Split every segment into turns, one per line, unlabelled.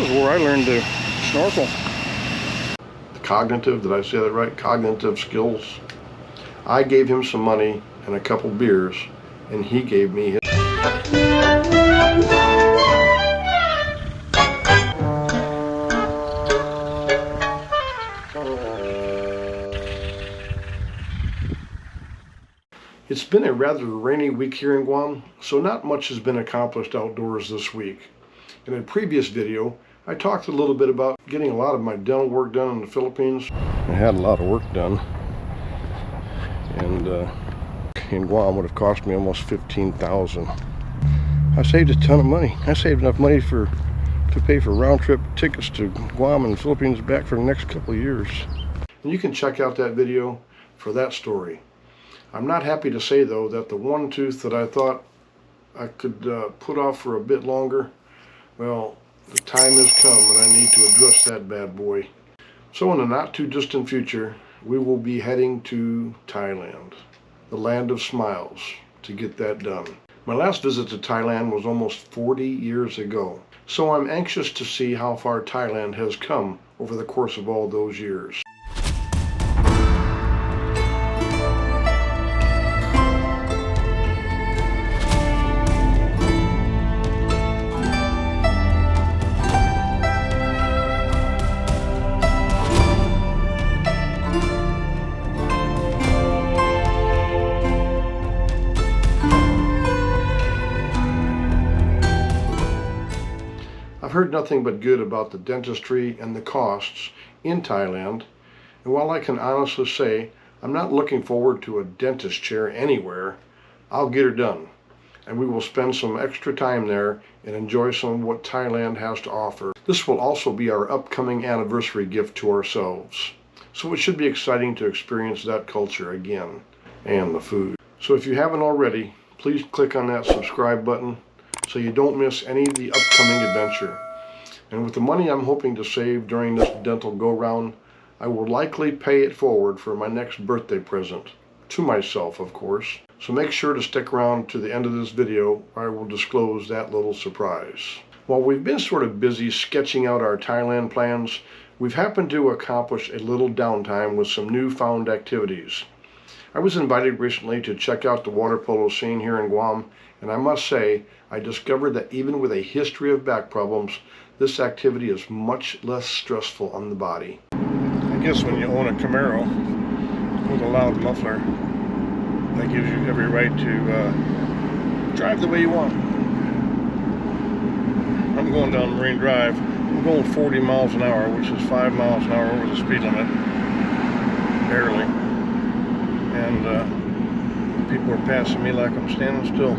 is where I learned to snorkel. Cognitive, did I say that right? Cognitive skills. I gave him some money and a couple beers, and he gave me his. It's been a rather rainy week here in Guam, so not much has been accomplished outdoors this week. In a previous video, I talked a little bit about getting a lot of my dental work done in the Philippines. I had a lot of work done, and in Guam would have cost me almost $15,000. I saved a ton of money. I saved enough money to pay for round-trip tickets to Guam and the Philippines back for the next couple of years. And you can check out that video for that story. I'm not happy to say, though, that the one tooth that I thought I could put off for a bit longer, well, the time has come and I need to address that bad boy. So in the not too distant future, we will be heading to Thailand, the land of smiles, to get that done. My last visit to Thailand was almost 40 years ago, so I'm anxious to see how far Thailand has come over the course of all those years. I've heard nothing but good about the dentistry and the costs in Thailand, and while I can honestly say I'm not looking forward to a dentist chair anywhere, I'll get her done, and we will spend some extra time there and enjoy some of what Thailand has to offer. This will also be our upcoming anniversary gift to ourselves, so it should be exciting to experience that culture again, and the food. So if you haven't already, please click on that subscribe button so you don't miss any of the upcoming adventure. And with the money I'm hoping to save during this dental go-round, I will likely pay it forward for my next birthday present. To myself, of course. So make sure to stick around to the end of this video where I will disclose that little surprise. While we've been sort of busy sketching out our Thailand plans, we've happened to accomplish a little downtime with some newfound activities. I was invited recently to check out the water polo scene here in Guam, and I must say, I discovered that even with a history of back problems, this activity is much less stressful on the body. I guess when you own a Camaro with a loud muffler, that gives you every right to drive the way you want. I'm going down Marine Drive. I'm going 40 miles an hour, which is 5 miles an hour over the speed limit, barely. And people are passing me like I'm standing still.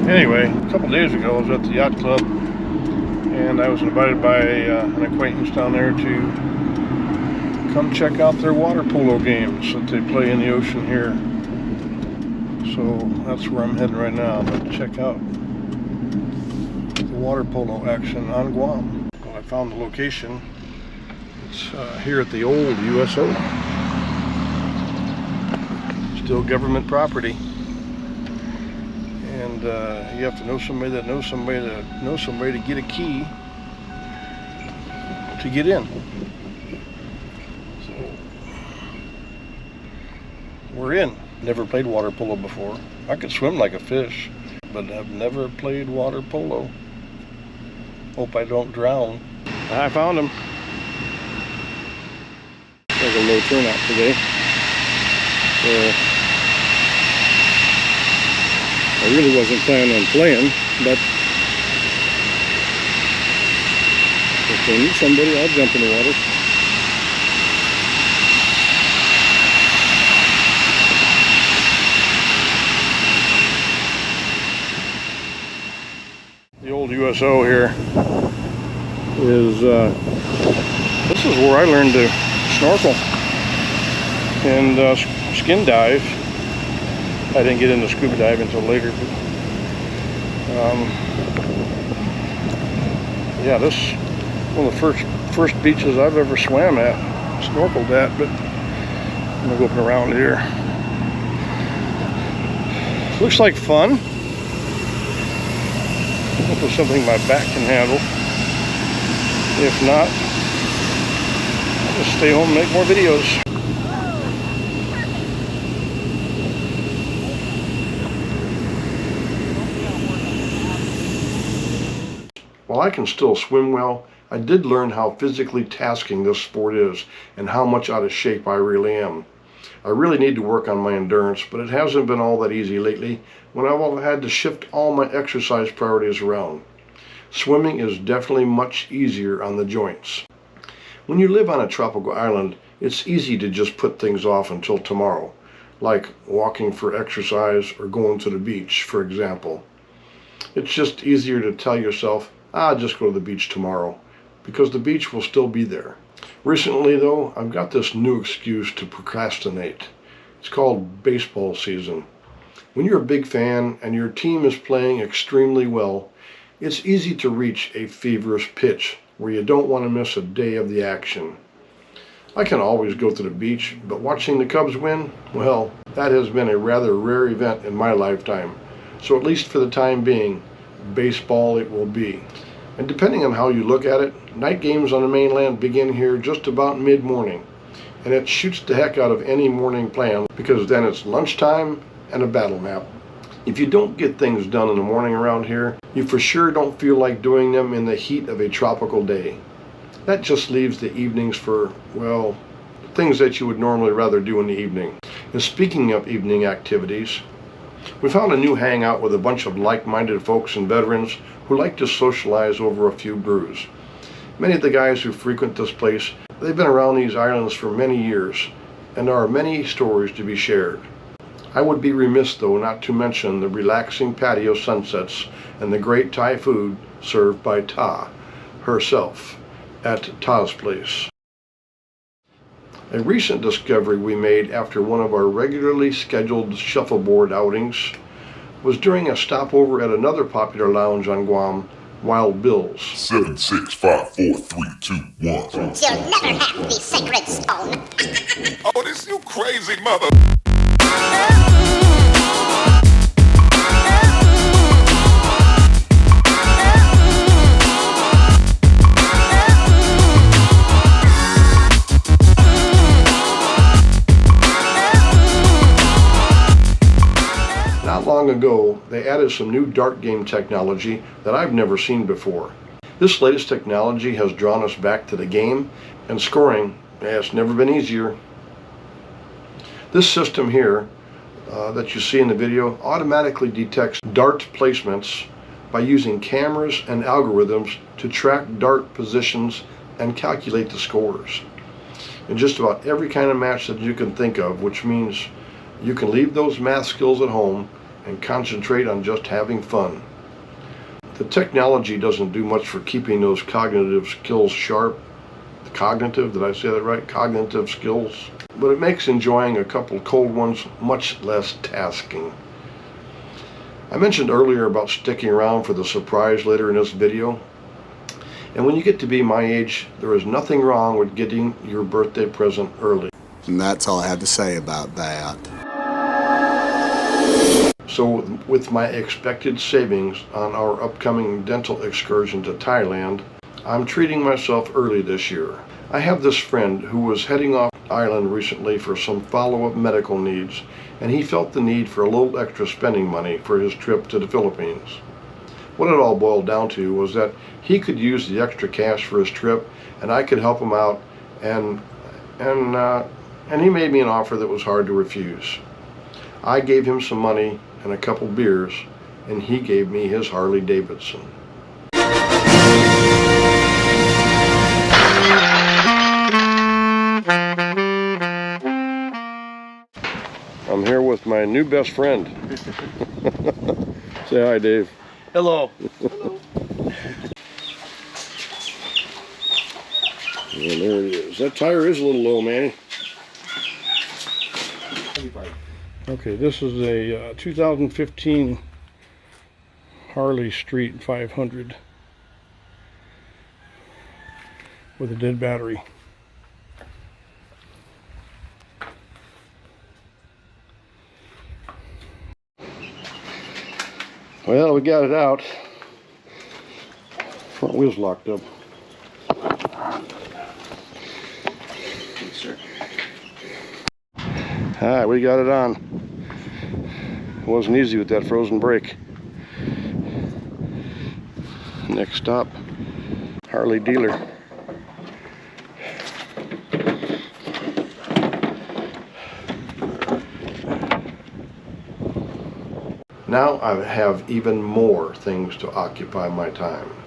Anyway, a couple days ago I was at the yacht club, and I was invited by an acquaintance down there to come check out their water polo games that they play in the ocean here. So that's where I'm heading right now, to check out the water polo action on Guam. Well, I found the location. It's here at the old USO. Still government property. And you have to know somebody that knows somebody that knows somebody to get a key to get in. So we're in. Never played water polo before. I could swim like a fish, but I've never played water polo. Hope I don't drown. I found him. There's a low turnout today. I really wasn't planning on playing, but if they need somebody, I'll jump in the water. The old USO here is, this is where I learned to snorkel and skin dive. I didn't get into scuba diving until later, but yeah, this is one of the first beaches I've ever swam at, snorkeled at. But I'm gonna go around here. Looks like fun. Hopefully something my back can handle. If not, I'll just stay home and make more videos. While I can still swim well, I did learn how physically tasking this sport is and how much out of shape I really am. I really need to work on my endurance, but it hasn't been all that easy lately when I've had to shift all my exercise priorities around. Swimming is definitely much easier on the joints. When you live on a tropical island, it's easy to just put things off until tomorrow, like walking for exercise or going to the beach, for example. It's just easier to tell yourself, I'll just go to the beach tomorrow, because the beach will still be there. Recently though, I've got this new excuse to procrastinate. It's called baseball season. When you're a big fan and your team is playing extremely well, it's easy to reach a feverish pitch where you don't want to miss a day of the action. I can always go to the beach, but watching the Cubs win, well, that has been a rather rare event in my lifetime. So at least for the time being, baseball it will be. And depending on how you look at it, night games on the mainland begin here just about mid-morning. And it shoots the heck out of any morning plan because then it's lunchtime and a battle map. If you don't get things done in the morning around here, you for sure don't feel like doing them in the heat of a tropical day. That just leaves the evenings for, well, things that you would normally rather do in the evening. And speaking of evening activities, we found a new hangout with a bunch of like-minded folks and veterans who like to socialize over a few brews. Many of the guys who frequent this place, they've been around these islands for many years, and there are many stories to be shared. I would be remiss though not to mention the relaxing patio sunsets and the great Thai food served by Ta herself at Ta's place. A recent discovery we made after one of our regularly scheduled shuffleboard outings was during a stopover at another popular lounge on Guam, Wild Bill's.
7, 6, 5, 4, 3, 2, 1.
You'll never have the sacred stone.
Oh, this you crazy mother.
Not long ago, they added some new dart game technology that I've never seen before. This latest technology has drawn us back to the game, and scoring, it's never been easier. This system here that you see in the video automatically detects dart placements by using cameras and algorithms to track dart positions and calculate the scores. In just about every kind of match that you can think of, which means you can leave those math skills at home and concentrate on just having fun. The technology doesn't do much for keeping those cognitive skills sharp. Did I say that right? Cognitive skills. But it makes enjoying a couple cold ones much less tasking. I mentioned earlier about sticking around for the surprise later in this video. And when you get to be my age, there is nothing wrong with getting your birthday present early.
And that's all I have to say about that.
So with my expected savings on our upcoming dental excursion to Thailand, I'm treating myself early this year. I have this friend who was heading off the island recently for some follow-up medical needs, and he felt the need for a little extra spending money for his trip to the Philippines. What it all boiled down to was that he could use the extra cash for his trip, and I could help him out, and he made me an offer that was hard to refuse. I gave him some money and a couple beers, and he gave me his Harley Davidson. I'm here with my new best friend. Say hi, Dave.
Hello.
And there it is. That tire is a little low, man. Okay, this is a 2015 Harley Street 500 with a dead battery. Well, we got it out. Front wheel's locked up. Alright, we got it on. It wasn't easy with that frozen brake. Next stop, Harley dealer. Now I have even more things to occupy my time.